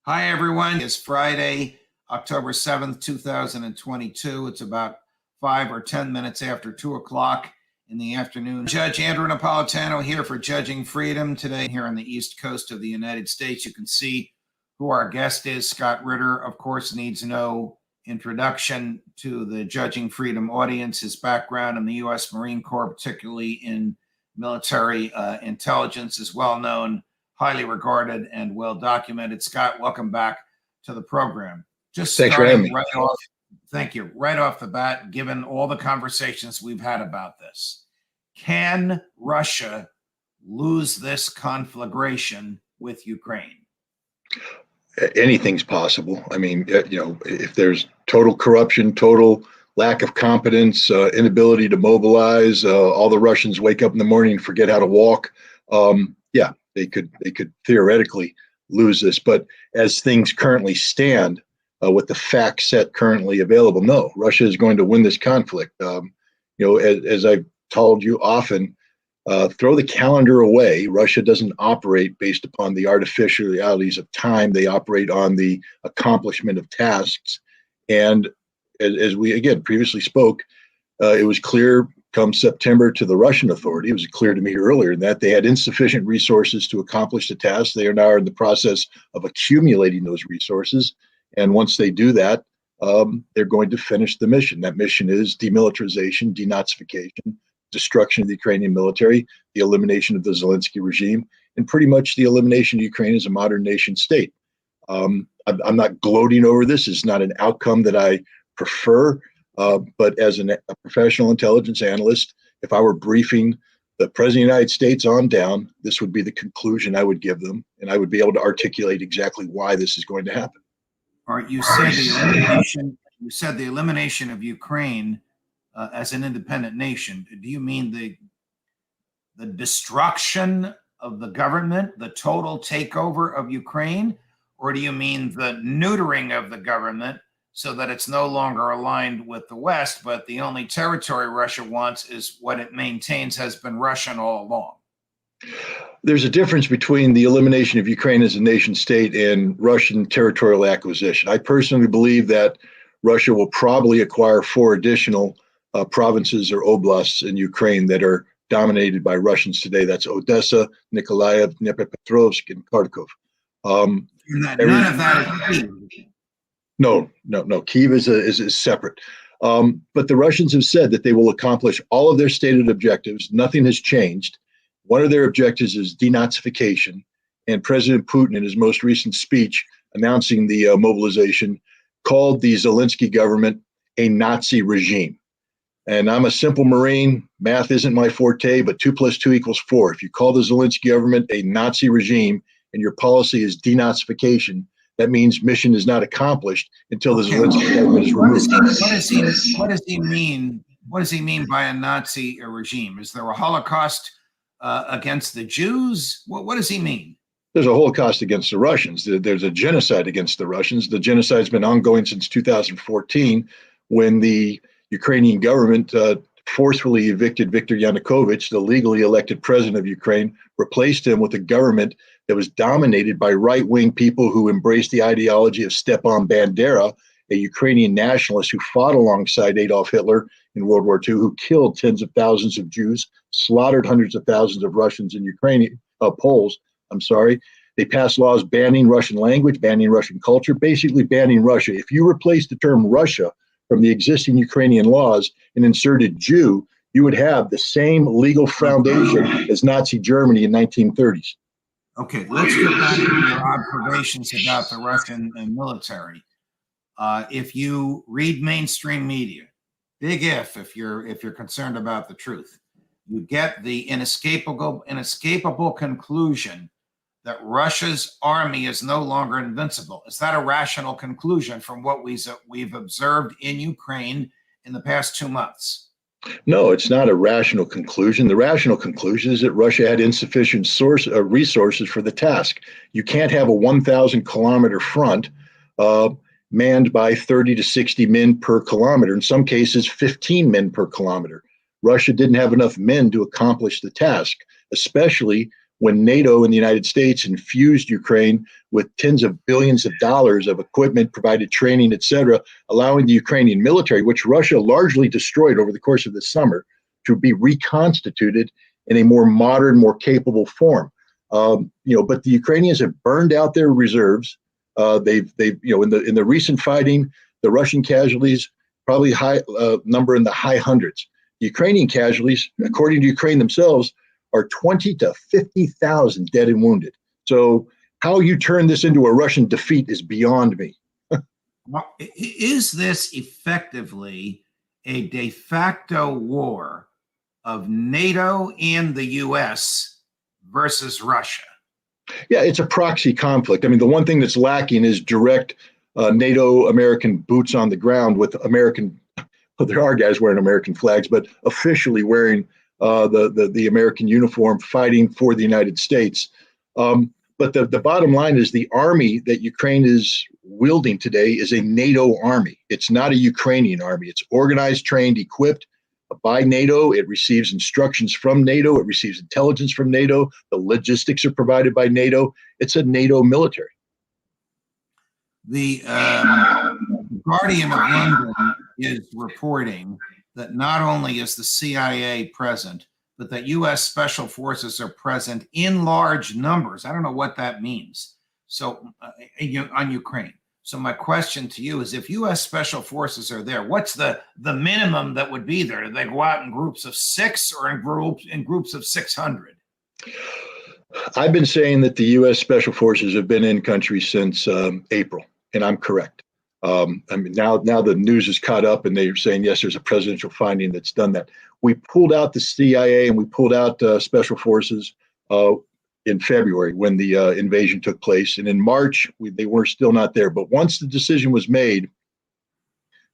Hi, everyone. It's Friday, October 7th, 2022. It's about 5 or 10 minutes after 2 o'clock in the afternoon. Judge Andrew Napolitano here for Judging Freedom today here on the East Coast of the United States. You can see who our guest is. Scott Ritter, of course, needs no introduction to the Judging Freedom audience. His background in the U.S. Marine Corps, particularly in military intelligence, is well known, highly regarded, and well documented. Scott, welcome back to the program. Just starting right off, thank you. Right off the bat, given all the conversations we've had about this, can Russia lose this conflagration with Ukraine? Anything's possible. I mean, if there's total corruption, total lack of competence, inability to mobilize, all the Russians wake up in the morning and forget how to walk. They could theoretically lose this, but as things currently stand, with the facts set currently available, no, Russia is going to win this conflict. As I've told you often, throw the calendar away. Russia doesn't operate based upon the artificial realities of time. They operate on the accomplishment of tasks. And as we, again, previously spoke, it was clear come September to the Russian authority, it was clear to me earlier that they had insufficient resources to accomplish the task. They are now in the process of accumulating those resources. And once they do that, they're going to finish the mission. That mission is demilitarization, denazification, destruction of the Ukrainian military, the elimination of the Zelensky regime, and pretty much the elimination of Ukraine as a modern nation state. I'm not gloating over this. It's not an outcome that I prefer. But as a professional intelligence analyst, if I were briefing the President of the United States on down, this would be the conclusion I would give them, and I would be able to articulate exactly why this is going to happen. All right, you said the elimination of Ukraine as an independent nation. Do you mean the destruction of the government, the total takeover of Ukraine, or do you mean the neutering of the government, so that it's no longer aligned with the West, but the only territory Russia wants is what it maintains has been Russian all along? There's a difference between the elimination of Ukraine as a nation state and Russian territorial acquisition. I personally believe that Russia will probably acquire 4 additional provinces or oblasts in Ukraine that are dominated by Russians today. That's Odessa, Nikolaev, Dnipropetrovsk, and Kharkov. None of that is key. No. Kyiv is separate. But the Russians have said that they will accomplish all of their stated objectives. Nothing has changed. One of their objectives is denazification. And President Putin, in his most recent speech announcing the mobilization, called the Zelensky government a Nazi regime. And I'm a simple Marine. Math isn't my forte, but 2 + 2 = 4. If you call the Zelensky government a Nazi regime and your policy is denazification, that means mission is not accomplished until the Zelensky government is removed. What does he mean? What does he mean by a Nazi regime? Is there a Holocaust against the Jews? What does he mean? There's a Holocaust against the Russians. There's a genocide against the Russians. The genocide's been ongoing since 2014, when the Ukrainian government forcefully evicted Viktor Yanukovych, the legally elected president of Ukraine, replaced him with a government that was dominated by right-wing people who embraced the ideology of Stepan Bandera, a Ukrainian nationalist who fought alongside Adolf Hitler in World War II, who killed tens of thousands of Jews, slaughtered hundreds of thousands of Russians and Ukrainian Poles. They passed laws banning Russian language, banning Russian culture, basically banning Russia. If you replace the term Russia from the existing Ukrainian laws and inserted Jew, you would have the same legal foundation as Nazi Germany in 1930s. Okay, let's get back to your observations about the Russian military. If you read mainstream media, big if you're concerned about the truth, you get the inescapable conclusion that Russia's army is no longer invincible. Is that a rational conclusion from what we've observed in Ukraine in the past 2 months? No, it's not a rational conclusion. The rational conclusion is that Russia had insufficient resources for the task. You can't have a 1,000-kilometer front manned by 30 to 60 men per kilometer, in some cases 15 men per kilometer. Russia didn't have enough men to accomplish the task, especially when NATO and the United States infused Ukraine with tens of billions of dollars of equipment, provided training, etc., allowing the Ukrainian military, which Russia largely destroyed over the course of the summer, to be reconstituted in a more modern, more capable form. But the Ukrainians have burned out their reserves. They've in the recent fighting, the Russian casualties probably high number in the high hundreds. The Ukrainian casualties, according to Ukraine themselves, are 20 to 50,000 dead and wounded. So how you turn this into a Russian defeat is beyond me. Is this effectively a de facto war of NATO and the U.S. versus Russia? Yeah, it's a proxy conflict. I mean, the one thing that's lacking is direct NATO American boots on the ground with American, well, there are guys wearing American flags, but officially wearing the American uniform fighting for the United States. But the bottom line is the army that Ukraine is wielding today is a NATO army. It's not a Ukrainian army. It's organized, trained, equipped by NATO. It receives instructions from NATO. It receives intelligence from NATO. The logistics are provided by NATO. It's a NATO military. The Guardian of London is reporting that not only is the CIA present, but that U.S. special forces are present in large numbers. I don't know what that means. So on Ukraine. So my question to you is, if U.S. special forces are there, what's the minimum that would be there? Do they go out in groups of 6 or in groups of 600? I've been saying that the U.S. special forces have been in country since April, and I'm correct. I mean, now the news is caught up, and they're saying, yes, there's a presidential finding that's done that. We pulled out the CIA and we pulled out special forces in February when the invasion took place. And in March, they were still not there. But once the decision was made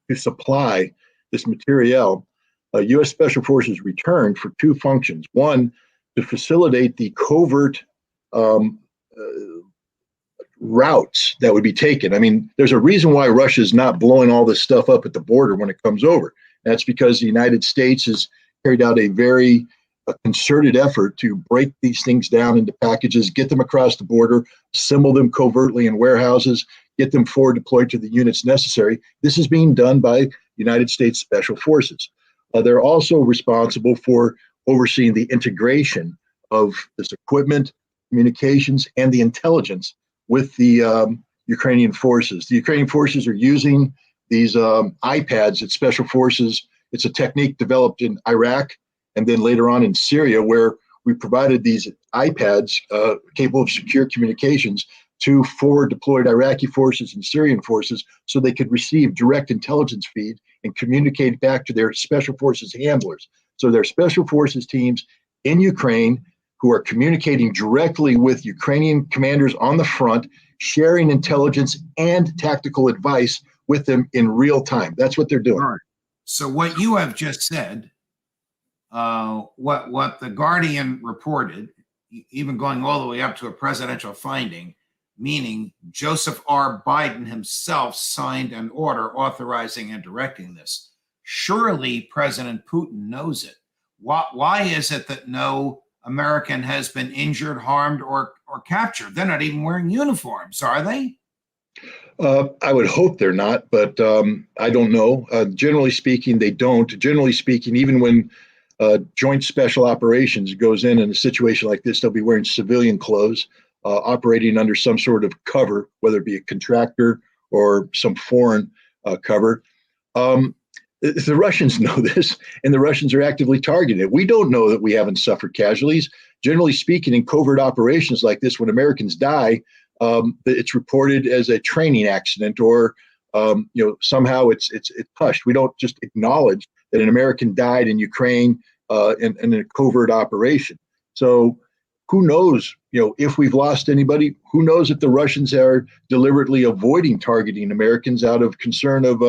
to supply this materiel, U.S. Special Forces returned for 2 functions. One, to facilitate the covert routes that would be taken. I mean, there's a reason why Russia's not blowing all this stuff up at the border when it comes over. That's because the United States has carried out a very concerted effort to break these things down into packages, get them across the border, assemble them covertly in warehouses, get them forward deployed to the units necessary. This is being done by United States Special Forces. They're also responsible for overseeing the integration of this equipment, communications, and the intelligence with the Ukrainian forces. The Ukrainian forces are using these iPads that Special Forces, it's a technique developed in Iraq and then later on in Syria, where we provided these iPads capable of secure communications to forward deployed Iraqi forces and Syrian forces so they could receive direct intelligence feed and communicate back to their Special Forces handlers. So their Special Forces teams in Ukraine who are communicating directly with Ukrainian commanders on the front, sharing intelligence and tactical advice with them in real time. That's what they're doing. All right. So what you have just said, what the Guardian reported, even going all the way up to a presidential finding, meaning Joseph R. Biden himself signed an order authorizing and directing this. Surely President Putin knows it. Why is it that no American has been injured, harmed, or captured? They're not even wearing uniforms, are they? I would hope they're not, but I don't know. Generally speaking, they don't. Generally speaking, even when Joint Special Operations goes in a situation like this, they'll be wearing civilian clothes, operating under some sort of cover, whether it be a contractor or some foreign cover. The Russians know this, and the Russians are actively targeting it. We don't know that we haven't suffered casualties. Generally speaking, in covert operations like this, when Americans die, it's reported as a training accident, or somehow it's hushed. We don't just acknowledge that an American died in Ukraine in a covert operation. So who knows, if we've lost anybody? Who knows if the Russians are deliberately avoiding targeting Americans out of concern of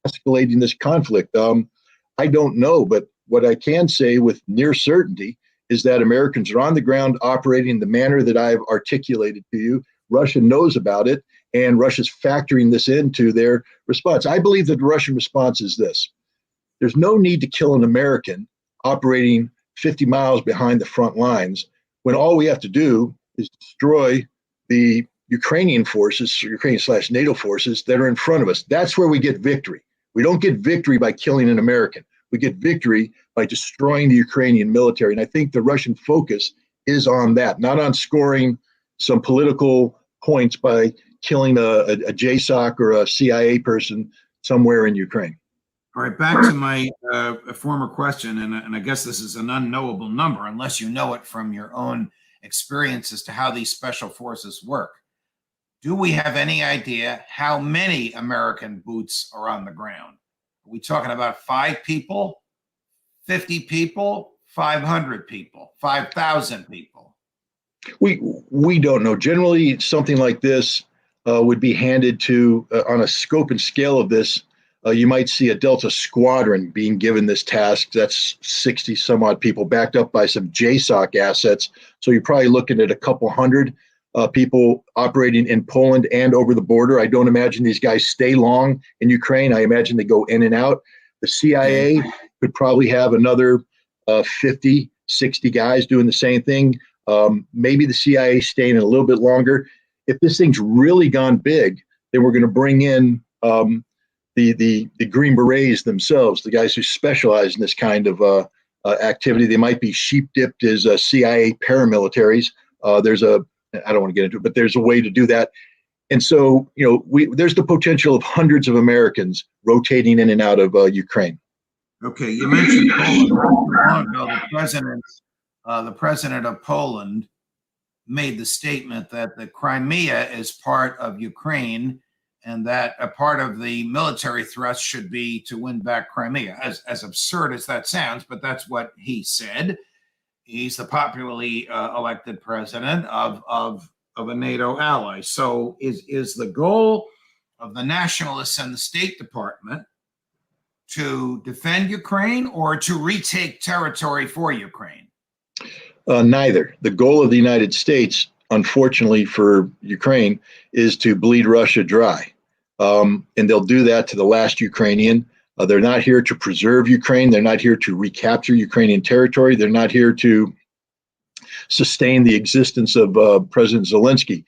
escalating this conflict? I don't know, but what I can say with near certainty is that Americans are on the ground operating in the manner that I've articulated to you. Russia knows about it, and Russia's factoring this into their response. I believe that the Russian response is this: there's no need to kill an American operating 50 miles behind the front lines when all we have to do is destroy the Ukrainian forces, Ukrainian/NATO forces that are in front of us. That's where we get victory. We don't get victory by killing an American. We get victory by destroying the Ukrainian military. And I think the Russian focus is on that, not on scoring some political points by killing a JSOC or a CIA person somewhere in Ukraine. All right, back to my former question, and I guess this is an unknowable number unless you know it from your own experience as to how these special forces work. Do we have any idea how many American boots are on the ground? Are we talking about 5 people, 50 people, 500 people, 5,000 people? We don't know. Generally, something like this would be handed to, on a scope and scale of this, you might see a Delta squadron being given this task. That's 60 some odd people backed up by some JSOC assets. So you're probably looking at a couple hundred people operating in Poland and over the border. I don't imagine these guys stay long in Ukraine. I imagine they go in and out. The CIA could probably have another 50, 60 guys doing the same thing. Maybe the CIA staying a little bit longer. If this thing's really gone big, then we're going to bring in the Green Berets themselves, the guys who specialize in this kind of activity. They might be sheep dipped as CIA paramilitaries. I don't want to get into it, but there's a way to do that. And so, there's the potential of hundreds of Americans rotating in and out of Ukraine. Okay, you mentioned Poland. Not too long ago, the president of Poland made the statement that the Crimea is part of Ukraine and that a part of the military thrust should be to win back Crimea. As absurd as that sounds, but that's what he said. He's the popularly elected president of a NATO ally. So is the goal of the nationalists and the State Department to defend Ukraine or to retake territory for Ukraine? Neither. The goal of the United States, unfortunately for Ukraine, is to bleed Russia dry. And they'll do that to the last Ukrainian. They're not here to preserve Ukraine. They're not here to recapture Ukrainian territory. They're not here to sustain the existence of President Zelensky.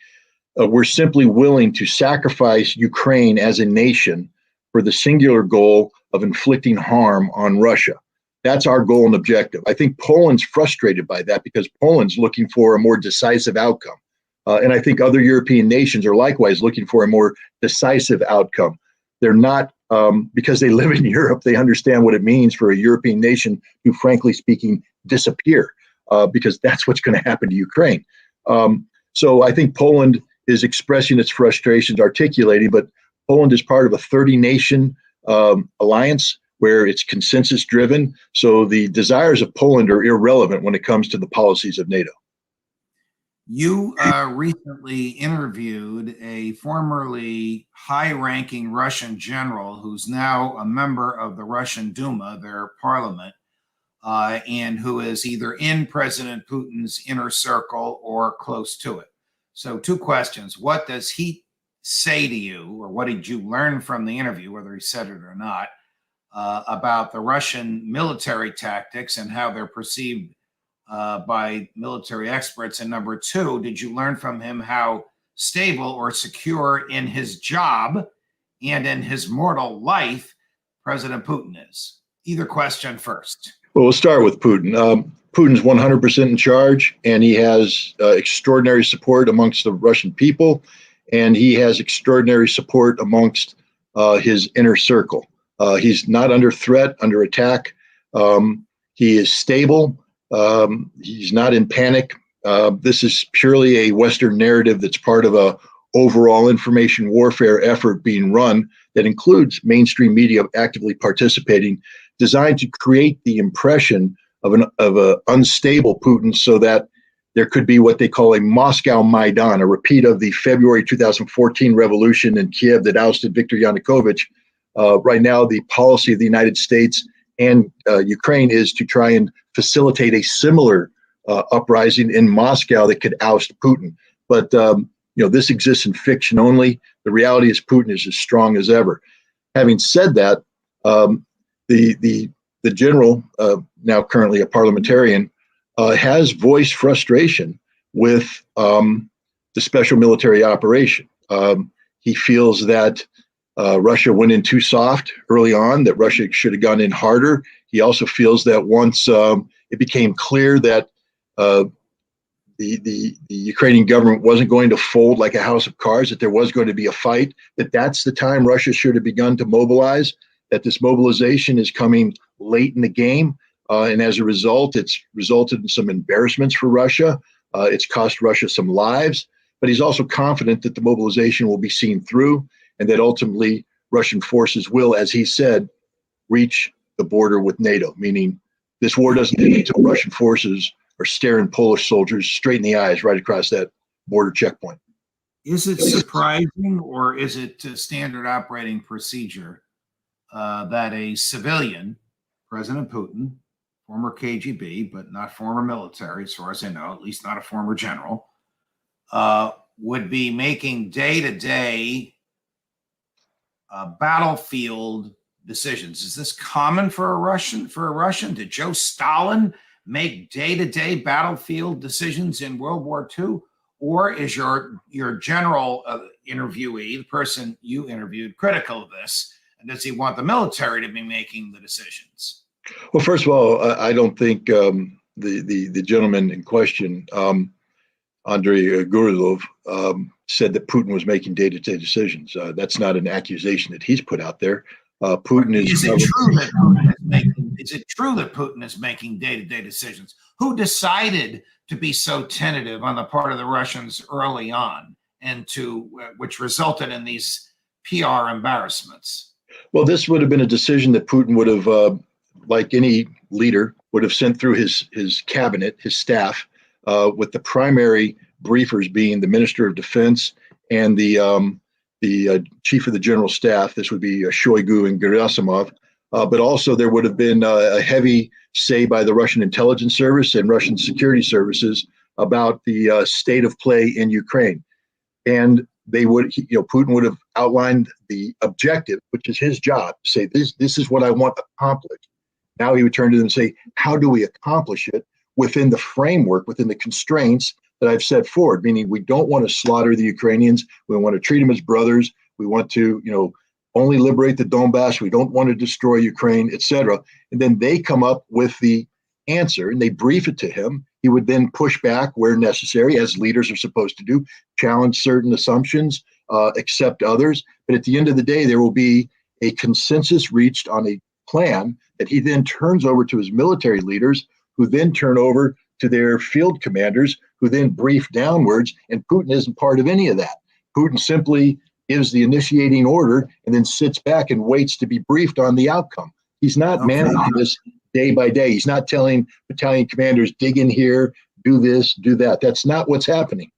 We're simply willing to sacrifice Ukraine as a nation for the singular goal of inflicting harm on Russia. That's our goal and objective. I think Poland's frustrated by that because Poland's looking for a more decisive outcome. And I think other European nations are likewise looking for a more decisive outcome. They're not, because they live in Europe, they understand what it means for a European nation to, frankly speaking, disappear, because that's what's going to happen to Ukraine. So I think Poland is expressing its frustrations, articulating, but Poland is part of a 30-nation alliance where it's consensus driven. So the desires of Poland are irrelevant when it comes to the policies of NATO. You recently interviewed a formerly high-ranking Russian general who's now a member of the Russian Duma, their parliament, and who is either in President Putin's inner circle or close to it. So 2 questions. What does he say to you, or what did you learn from the interview, whether he said it or not, about the Russian military tactics and how they're perceived by military experts? And number 2, did you learn from him how stable or secure in his job and in his mortal life President Putin is? Either question first. Well, we'll start with Putin. Putin's 100% in charge, and he has extraordinary support amongst the Russian people, and he has extraordinary support amongst his inner circle. He's not under threat, under attack. He is stable. He's not in panic. This is purely a Western narrative that's part of a overall information warfare effort being run that includes mainstream media actively participating, designed to create the impression of an unstable Putin so that there could be what they call a Moscow Maidan, a repeat of the February 2014 revolution in Kiev that ousted Viktor Yanukovych. Right now, the policy of the United States and Ukraine is to try and facilitate a similar uprising in Moscow that could oust Putin. But this exists in fiction only. The reality is Putin is as strong as ever. Having said that, the general, now currently a parliamentarian, has voiced frustration with the special military operation. He feels that Russia went in too soft early on, that Russia should have gone in harder. He also feels that once it became clear that the Ukrainian government wasn't going to fold like a house of cards, that there was going to be a fight, that's the time Russia should have begun to mobilize, that this mobilization is coming late in the game. And as a result, it's resulted in some embarrassments for Russia. It's cost Russia some lives, but he's also confident that the mobilization will be seen through and that ultimately Russian forces will, as he said, reach the border with NATO, meaning this war doesn't end until Russian forces are staring Polish soldiers straight in the eyes right across that border checkpoint. Is it surprising, or is it standard operating procedure that a civilian, President Putin, former KGB, but not former military, as far as I know, at least not a former general, would be making day-to-day battlefield decisions? Is this common for a Russian? Did Joe Stalin make day-to-day battlefield decisions in World War II? Or is your general interviewee, the person you interviewed, critical of this? And does he want the military to be making the decisions? Well, first of all, I don't think the gentleman in question, Andrei Gurilov, said that Putin was making day-to-day decisions. That's not an accusation that he's put out there. Putin is. Is it true that Putin is making? Is it true that Putin is making day-to-day decisions? Who decided to be so tentative on the part of the Russians early on, and which resulted in these PR embarrassments? Well, this would have been a decision that Putin would have, like any leader, would have sent through his cabinet, his staff, with the primary briefers being the Minister of Defense and the Chief of the General Staff. This would be Shoigu and Gerasimov. But also there would have been a heavy say by the Russian intelligence service and Russian security services about the state of play in Ukraine. And they would, Putin would have outlined the objective, which is his job, to say, this is what I want accomplished. Now he would turn to them and say, how do we accomplish it within the framework, within the constraints that I've set forward? Meaning we don't want to slaughter the Ukrainians. We want to treat them as brothers. We want to, only liberate the Donbass. We don't want to destroy Ukraine, etc. And then they come up with the answer and they brief it to him. He would then push back where necessary, as leaders are supposed to do, challenge certain assumptions, accept others. But at the end of the day, there will be a consensus reached on a plan that he then turns over to his military leaders, who then turn over to their field commanders, who then brief downwards. And Putin isn't part of any of that. Putin simply gives the initiating order and then sits back and waits to be briefed on the outcome. He's not managing this day by day. He's not telling battalion commanders, dig in here, do this, do that. That's not what's happening.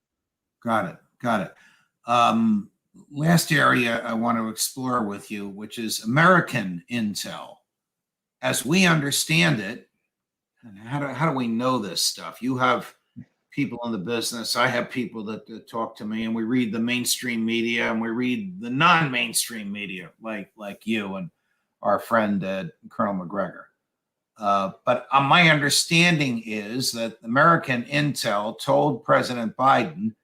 Got it. Last area I want to explore with you, which is American intel. As we understand it, how do we know this stuff? You have people in the business. I have people that talk to me, and we read the mainstream media and we read the non-mainstream media, like you and our friend Colonel McGregor. But my understanding is that American intel told President Biden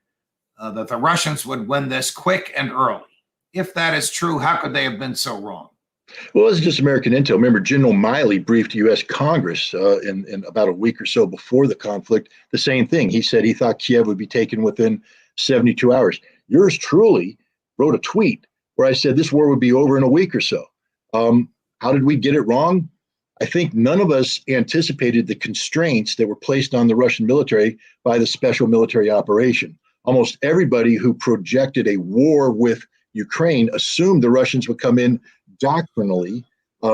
that the Russians would win this quick and early. If that is true, how could they have been so wrong? Well, it's just American intel. Remember, General Miley briefed U.S. Congress in about a week or so before the conflict, the same thing. He said he thought Kiev would be taken within 72 hours. Yours truly wrote a tweet where I said this war would be over in a week or so. How did we get it wrong? I think none of us anticipated the constraints that were placed on the Russian military by the special military operation. Almost everybody who projected a war with Ukraine assumed the Russians would come in doctrinally,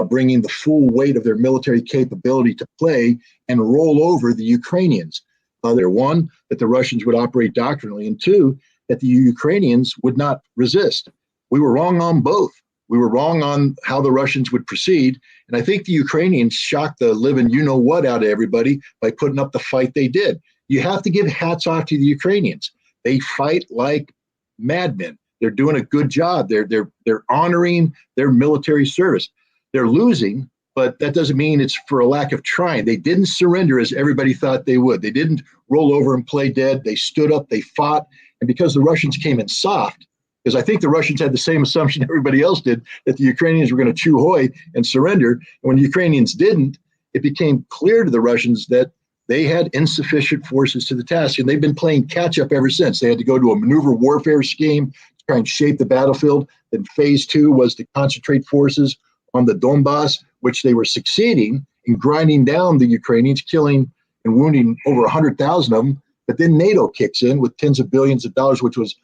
bringing the full weight of their military capability to play and roll over the Ukrainians. One, that the Russians would operate doctrinally, and two, that the Ukrainians would not resist. We were wrong on both. We were wrong on how the Russians would proceed. And I think the Ukrainians shocked the living you-know-what out of everybody by putting up the fight they did. You have to give hats off to the Ukrainians. They fight like madmen. They're doing a good job. They're honoring their military service. They're losing, but that doesn't mean it's for a lack of trying. They didn't surrender as everybody thought they would. They didn't roll over and play dead. They stood up, they fought. And because the Russians came in soft, because I think the Russians had the same assumption everybody else did, that the Ukrainians were going to chew hoy and surrender. And when the Ukrainians didn't, it became clear to the Russians that they had insufficient forces to the task. And they've been playing catch up ever since. They had to go to a maneuver warfare scheme to try and shape the battlefield. Then phase 2 was to concentrate forces on the Donbass, which they were succeeding in grinding down the Ukrainians, killing and wounding over 100,000 of them. But then NATO kicks in with tens of billions of dollars, which was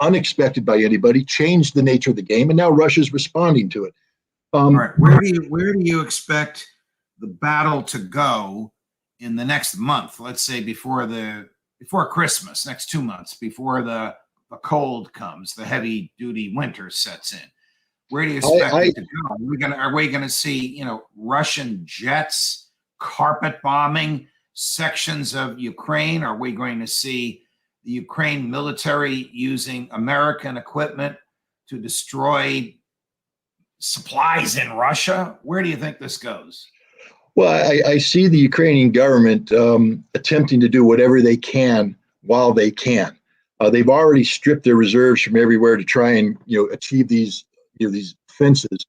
unexpected by anybody, changed the nature of the game, and now Russia's responding to it. All right, where do you expect the battle to go in the next month? Let's say before Christmas, next 2 months, before the cold comes, the heavy duty winter sets in. Where do you expect it to go? Are we gonna see, Russian jets carpet bombing sections of Ukraine? Are we going to see the Ukraine military using American equipment to destroy supplies in Russia? Where do you think this goes? Well, I see the Ukrainian government attempting to do whatever they can while they can. They've already stripped their reserves from everywhere to try and achieve these fences.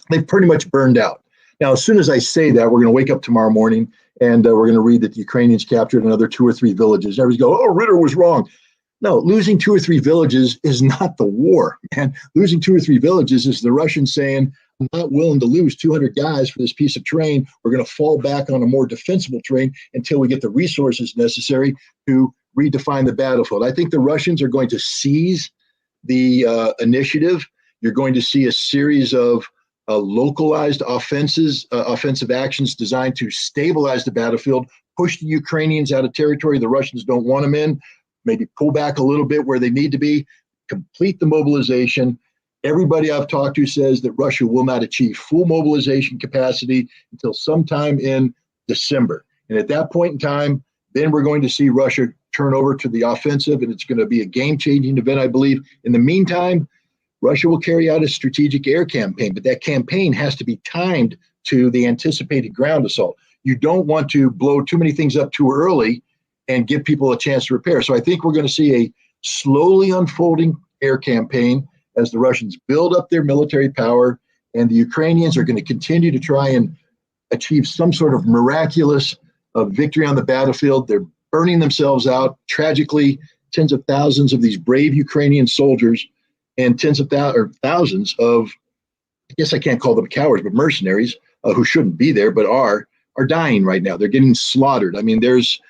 They've pretty much burned out. Now, as soon as I say that, we're going to wake up tomorrow morning and we're going to read that the Ukrainians captured another 2 or 3 villages. Everybody's go, oh, Ritter was wrong. No, losing 2 or 3 villages is not the war, man. Losing 2 or 3 villages is the Russians saying, I'm not willing to lose 200 guys for this piece of terrain. We're going to fall back on a more defensible terrain until we get the resources necessary to redefine the battlefield. I think the Russians are going to seize the initiative. You're going to see a series of localized offensive actions designed to stabilize the battlefield, push the Ukrainians out of territory the Russians don't want them in, maybe pull back a little bit where they need to be, complete the mobilization. Everybody I've talked to says that Russia will not achieve full mobilization capacity until sometime in December. And at that point in time, then we're going to see Russia turn over to the offensive, and it's going to be a game-changing event, I believe. In the meantime, Russia will carry out a strategic air campaign, but that campaign has to be timed to the anticipated ground assault. You don't want to blow too many things up too early and give people a chance to repair. So I think we're going to see a slowly unfolding air campaign as the Russians build up their military power, and the Ukrainians are going to continue to try and achieve some sort of miraculous victory on the battlefield. They're burning themselves out. Tragically, tens of thousands of these brave Ukrainian soldiers and thousands of, I guess I can't call them cowards, but mercenaries who shouldn't be there, but are dying right now. They're getting slaughtered. I mean, there's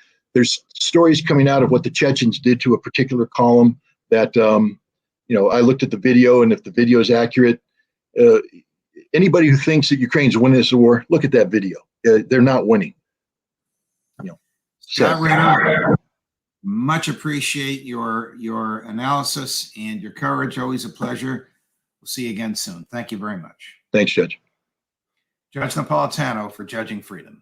stories coming out of what the Chechens did to a particular column that, I looked at the video, and if the video is accurate, anybody who thinks that Ukraine's winning this war, look at that video. They're not winning. Scott Ritter, much appreciate your analysis and your courage. Always a pleasure. We'll see you again soon. Thank you very much. Thanks, Judge. Judge Napolitano for Judging Freedom.